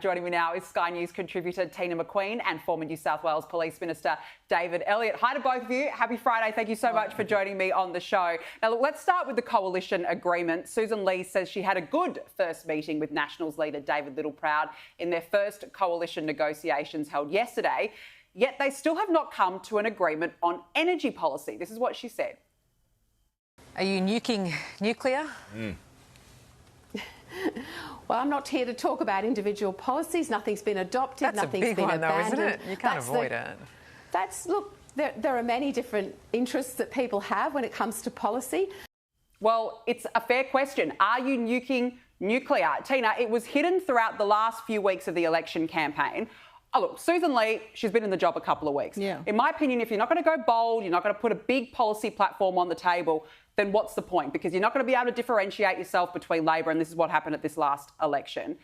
Joining me now is Sky News contributor Tina McQueen and former New South Wales Police Minister David Elliott. Hi to both of you. Happy Friday. Thank you so much for joining me on the show. Now, look, let's start with the coalition agreement. Susan Lee says she had a good first meeting with Nationals leader David Littleproud in their first coalition negotiations held yesterday, yet they still have not come to an agreement on energy policy. This is what she said. Are you nuking nuclear? Well, I'm not here to talk about individual policies. Nothing's been adopted. That's nothing's a big been one, abandoned. though, isn't it? You can't avoid it. Look, there are many different interests that people have when it comes to policy. Well, it's a fair question. Are you nuking nuclear? Tina, it was hidden throughout the last few weeks of the election campaign. Oh, look, Susan Lee, she's been in the job a couple of weeks. Yeah. In my opinion, if you're not going to go bold, you're not going to put a big policy platform on the table, then what's the point? Because you're not going to be able to differentiate yourself between Labor, and this is what happened at this last election.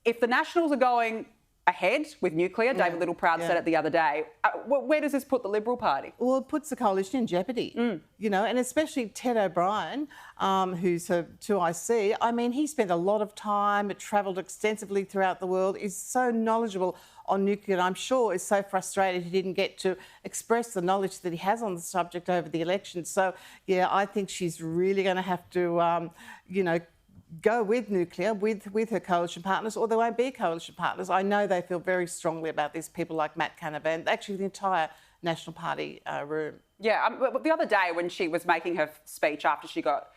If the Nationals are going ahead with nuclear, David Littleproud said it the other day, where does this put the Liberal Party? Well, it puts the coalition in jeopardy, you know, and especially Ted O'Brien, who's a 2IC. I mean, he spent a lot of time, travelled extensively throughout the world, is so knowledgeable on nuclear, and I'm sure is so frustrated he didn't get to express the knowledge that he has on the subject over the election. So, yeah, I think she's really going to have to, you know, go with nuclear with her coalition partners, or there won't be coalition partners. I know they feel very strongly about this, people like Matt Canavan, actually the entire National Party room. Yeah, but the other day when she was making her speech after she got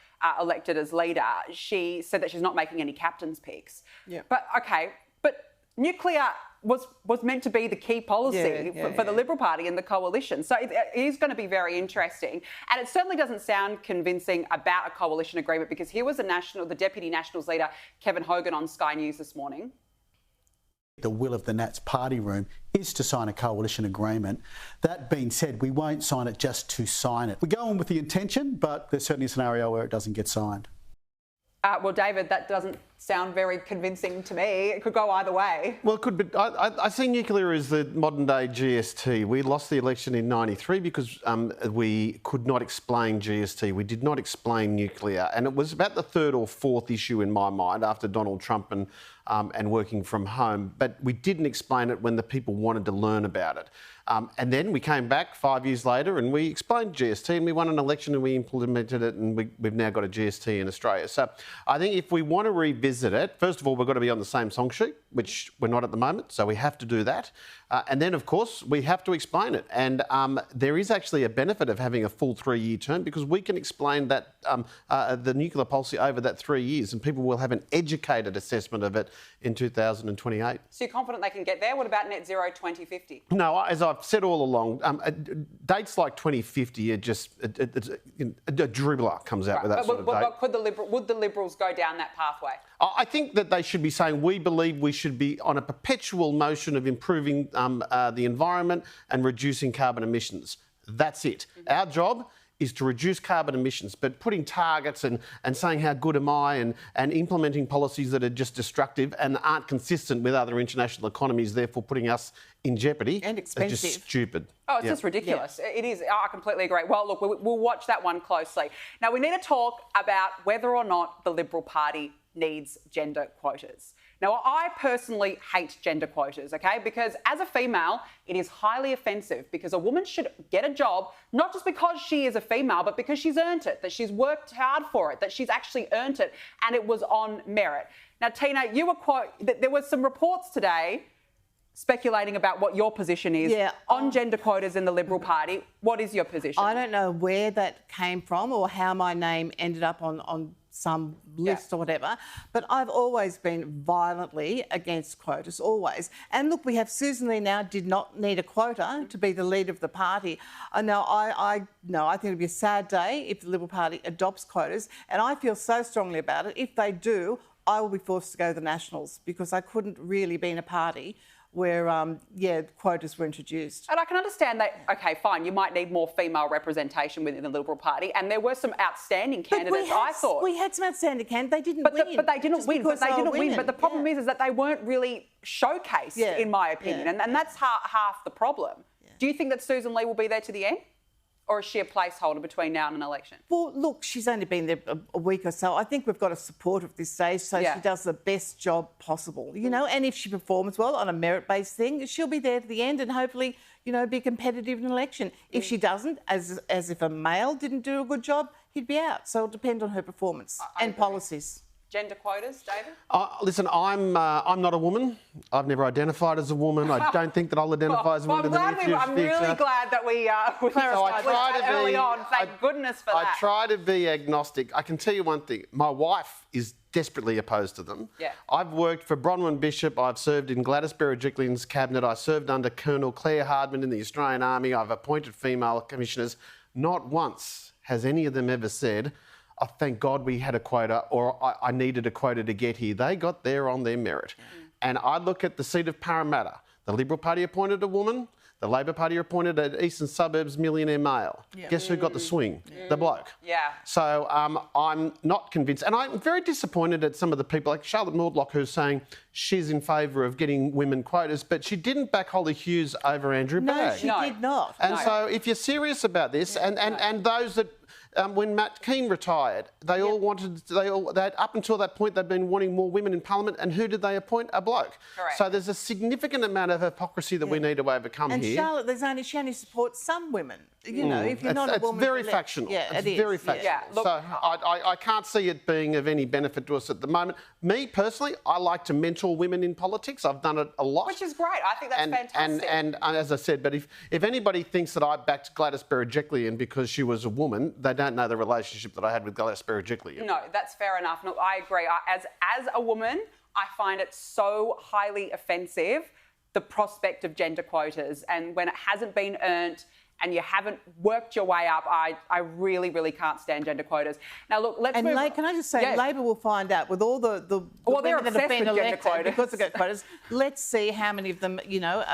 elected as leader, she said that she's not making any captain's picks. Yeah. But, OK, but nuclear was meant to be the key policy for the Liberal Party and the coalition. So it is going to be very interesting. And it certainly doesn't sound convincing about a coalition agreement, because here was the Deputy Nationals leader, Kevin Hogan, on Sky News this morning. The will of the Nats party room is to sign a coalition agreement. That being said, we won't sign it just to sign it. We go on with the intention, but there's certainly a scenario where it doesn't get signed. Well, David, that doesn't sound very convincing to me. It could go either way. Well, it could be. I see nuclear as the modern-day GST. We lost the election in '93 because we could not explain GST. We did not explain nuclear. And it was about the third or fourth issue in my mind after Donald Trump and working from home. But we didn't explain it when the people wanted to learn about it. And then we came back 5 years later and we explained GST, and we won an election and we implemented it, and we've now got a GST in Australia. So I think if we want to revisit it, first of all, we've got to be on the same song sheet, which we're not at the moment, so we have to do that. And then, of course, we have to explain it. And there is actually a benefit of having a full 3-year term, because we can explain that the nuclear policy over that 3 years, and people will have an educated assessment of it in 2028. So you're confident they can get there? What about net zero 2050? No, as I've said all along, dates like 2050 are just a dribbler comes out with that sort of date. But would the Liberals go down that pathway? I think that they should be saying we believe we should be on a perpetual motion of improving the environment and reducing carbon emissions. That's it. Our job is to reduce carbon emissions, but putting targets and saying how good am I and implementing policies that are just destructive and aren't consistent with other international economies, therefore putting us in jeopardy, and expensive. Is just stupid. Oh, it's just ridiculous. Yeah. It is. I completely agree. Well, look, we'll watch that one closely. Now, we need to talk about whether or not the Liberal Party needs gender quotas. Now, I personally hate gender quotas, okay, because as a female, it is highly offensive, because a woman should get a job not just because she is a female, but because she's earned it, that she's worked hard for it, that she's actually earned it, and it was on merit. Now, Tina, there were some reports today speculating about what your position is on gender quotas in the Liberal Party. What is your position? I don't know where that came from or how my name ended up on some list or whatever, but I've always been violently against quotas, always. And look, we have Susan Lee now, did not need a quota to be the leader of the party. Now, I think it'll be a sad day if the Liberal Party adopts quotas, and I feel so strongly about it. If they do, I will be forced to go to the Nationals, because I couldn't really be in a party where, quotas were introduced. And I can understand that, OK, fine, you might need more female representation within the Liberal Party, and there were some outstanding candidates, I thought. We had some outstanding candidates. They didn't win. But they didn't win. But the problem is that they weren't really showcased, in my opinion, and that's half the problem. Yeah. Do you think that Susan Lee will be there to the end? or is she a placeholder between now and an election? Well, look, she's only been there a week or so. I think we've got to support her at this stage so she does the best job possible, you know, and if she performs well on a merit-based thing, she'll be there to the end and hopefully, you know, be competitive in an election. If she doesn't, as if a male didn't do a good job, he'd be out. So it'll depend on her performance and policies. Gender quotas, David? Listen, I'm not a woman. I've never identified as a woman. I don't think that I'll identify as a woman in the near future. I'm really glad that we clarified that early on. Thank goodness for that. I try to be agnostic. I can tell you one thing. My wife is desperately opposed to them. Yeah. I've worked for Bronwyn Bishop. I've served in Gladys Berejiklian's cabinet. I served under Colonel Claire Hardman in the Australian Army. I've appointed female commissioners. Not once has any of them ever said, oh, thank God we had a quota, or I needed a quota to get here. They got there on their merit. And I look at the seat of Parramatta. The Liberal Party appointed a woman. The Labor Party appointed an Eastern Suburbs millionaire male. Guess who got the swing? The bloke. Yeah. So I'm not convinced. And I'm very disappointed at some of the people, like Charlotte Mordlock, who's saying she's in favour of getting women quotas, but she didn't back Holly Hughes over Andrew Bagg. No, she did not. And so if you're serious about this, and those that... when Matt Keane retired, they all up until that point, they'd been wanting more women in Parliament, and who did they appoint? A bloke. Correct. So there's a significant amount of hypocrisy that we need to overcome and here. Charlotte, she only supports some women. You know, if you're not a woman... It's very factional. Yeah, it's very factional. Yeah, look, so I can't see it being of any benefit to us at the moment. Me, personally, I like to mentor women in politics. I've done it a lot. Which is great. I think that's fantastic. And as I said, but if anybody thinks that I backed Gladys Berejiklian because she was a woman, they don't know the relationship that I had with Gladys Berejiklian. No, that's fair enough. No, I agree. As a woman, I find it so highly offensive, the prospect of gender quotas. And when it hasn't been earned and you haven't worked your way up, I really, really can't stand gender quotas. Now, look, let's move on. Can I just say, Labor will find out with all the they're women that have been obsessed with gender elected quotas. because of quotas. Let's see how many of them, you know,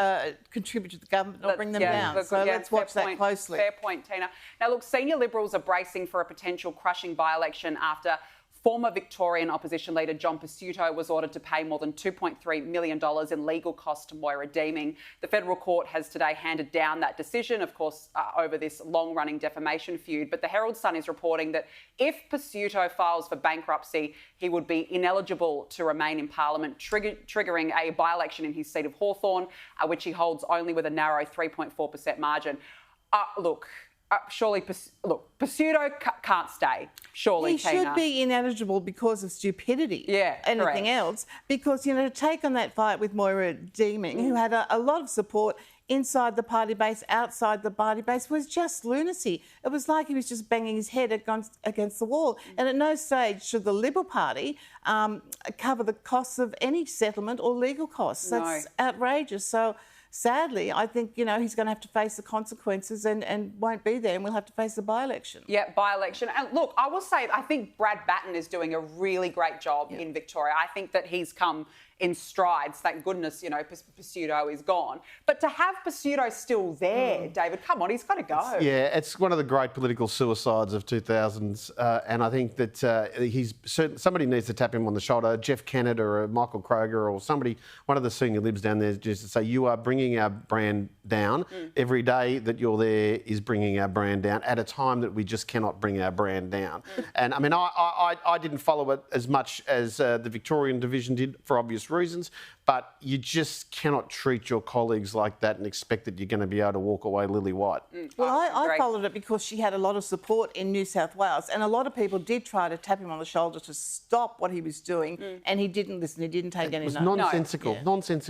contribute to the government or bring them down. So let's watch that closely. Fair point, Tina. Now, look, senior Liberals are bracing for a potential crushing by-election after former Victorian opposition leader John Pursuto was ordered to pay more than $2.3 million in legal costs to Moira Deeming. The federal court has today handed down that decision, of course, over this long-running defamation feud. But the Herald Sun is reporting that if Pursuto files for bankruptcy, he would be ineligible to remain in Parliament, triggering a by-election in his seat of Hawthorn, which he holds only with a narrow 3.4% margin. Surely, Pursuto can't stay. Surely, Tina. He should be ineligible because of stupidity. Yeah, anything else. Because, you know, to take on that fight with Moira Deeming, who had a lot of support inside the party base, outside the party base, was just lunacy. It was like he was just banging his head against the wall. And at no stage should the Liberal Party cover the costs of any settlement or legal costs. That's outrageous. So, sadly, I think, you know, he's going to have to face the consequences and won't be there, and we'll have to face the by-election. Yeah, by-election. And look, I will say, I think Brad Batten is doing a really great job in Victoria. I think that he's come in strides. Thank goodness, you know, Pursuto is gone. But to have Pursuto still there, David, come on, he's got to go. It's one of the great political suicides of 2000s. And I think that somebody needs to tap him on the shoulder, Jeff Kennett or Michael Kroger or somebody, one of the senior Libs down there, just to say, you are bringing our brand down. Every day that you're there is bringing our brand down at a time that we just cannot bring our brand down. And I mean, I didn't follow it as much as the Victorian division did for obvious reasons, but you just cannot treat your colleagues like that and expect that you're going to be able to walk away lily white. Well, I followed it because she had a lot of support in New South Wales, and a lot of people did try to tap him on the shoulder to stop what he was doing, and he didn't listen. He didn't take any notice. It was nonsensical.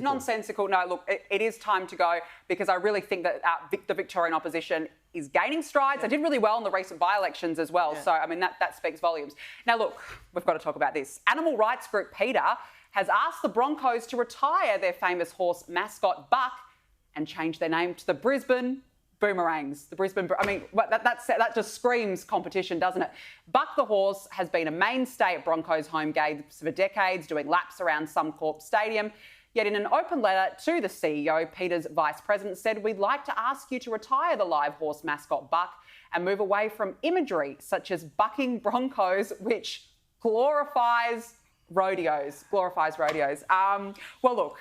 Nonsensical. No, look, it is time to go, because I really think that the Victorian opposition is gaining strides. They did really well in the recent by-elections as well. So, I mean, that speaks volumes. Now, look, we've got to talk about this. Animal rights group PETA has asked the Broncos to retire their famous horse mascot Buck and change their name to the Brisbane Boomerangs. The Brisbane, I mean, that just screams competition, doesn't it? Buck the horse has been a mainstay at Broncos home games for decades, doing laps around Suncorp Stadium. Yet in an open letter to the CEO, PETA's vice president said, "We'd like to ask you to retire the live horse mascot Buck and move away from imagery such as bucking Broncos, which glorifies rodeos. Well, look,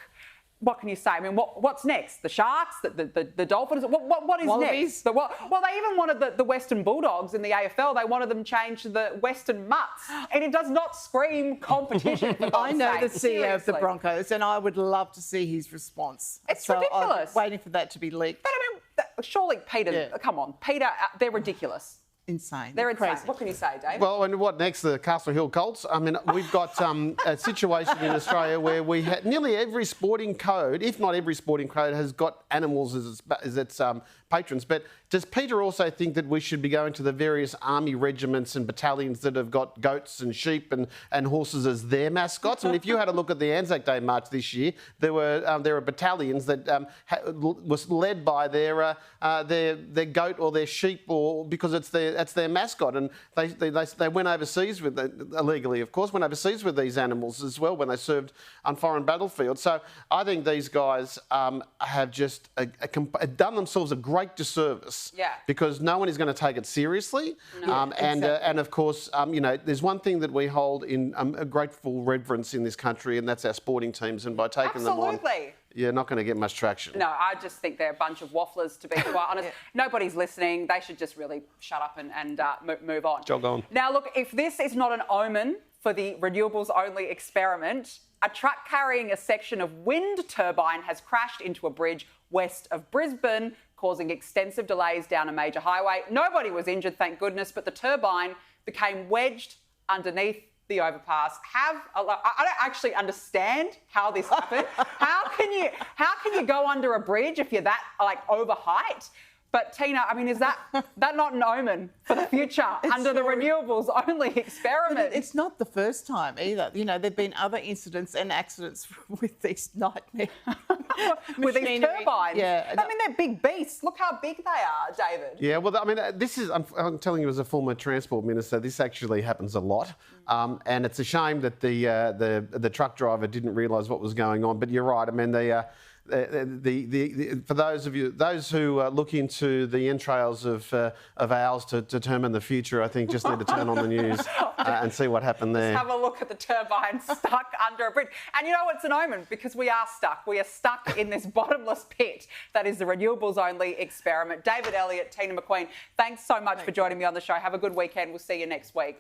what can you say? I mean, what's next? The Sharks, the Dolphins. What is Wallabies? next? Well, they even wanted the Western Bulldogs in the AFL. They wanted them changed to the Western Mutts, and it does not scream competition. For I know God's the sake. CEO of the Seriously. Broncos, and I would love to see his response. It's so ridiculous. I'm waiting for that to be leaked. But I mean, surely Peter. Yeah. Come on, Peter. They're ridiculous. Insane. They're insane. crazy. What can you say, Dave? Well, and what next? The Castle Hill Colts. I mean, we've got a situation in Australia where we had nearly every sporting code, if not every sporting code, has got animals as its patrons. But does Peter also think that we should be going to the various army regiments and battalions that have got goats and sheep and horses as their mascots? I mean, if you had a look at the Anzac Day March this year, there were battalions that was led by their goat or their sheep, or because that's their mascot, and they went overseas with illegally, of course, went overseas with these animals as well when they served on foreign battlefields. So I think these guys have just done themselves a great disservice. Yeah. Because no one is going to take it seriously. No. And of course, there's one thing that we hold in a grateful reverence in this country, and that's our sporting teams. And by taking them on, you're not going to get much traction. No, I just think they're a bunch of wafflers, to be quite honest. Nobody's listening. They should just really shut up and move on. Jog on. Now, look, if this is not an omen for the renewables-only experiment, a truck carrying a section of wind turbine has crashed into a bridge west of Brisbane, causing extensive delays down a major highway. Nobody was injured, thank goodness, but the turbine became wedged underneath the overpass. I don't actually understand how this happened. How can you go under a bridge if you're that over height? But Tina, I mean, is that not an omen for the future under the renewables only experiment? It's not the first time either. You know, there've been other incidents and accidents with these nightmare with these turbines. Yeah, I mean, they're big beasts. Look how big they are, David. Yeah, well, I mean, this is, I'm telling you as a former transport minister, this actually happens a lot. And it's a shame that the truck driver didn't realise what was going on. But you're right. I mean, for those who look into the entrails of owls to determine the future, I think just need to turn on the news and see what happened there. Just have a look at the turbine stuck under a bridge. And you know what's an omen? Because we are stuck. We are stuck in this bottomless pit that is the renewables only experiment. David Elliott, Tina McQueen, thanks so much for joining me on the show. Have a good weekend. We'll see you next week.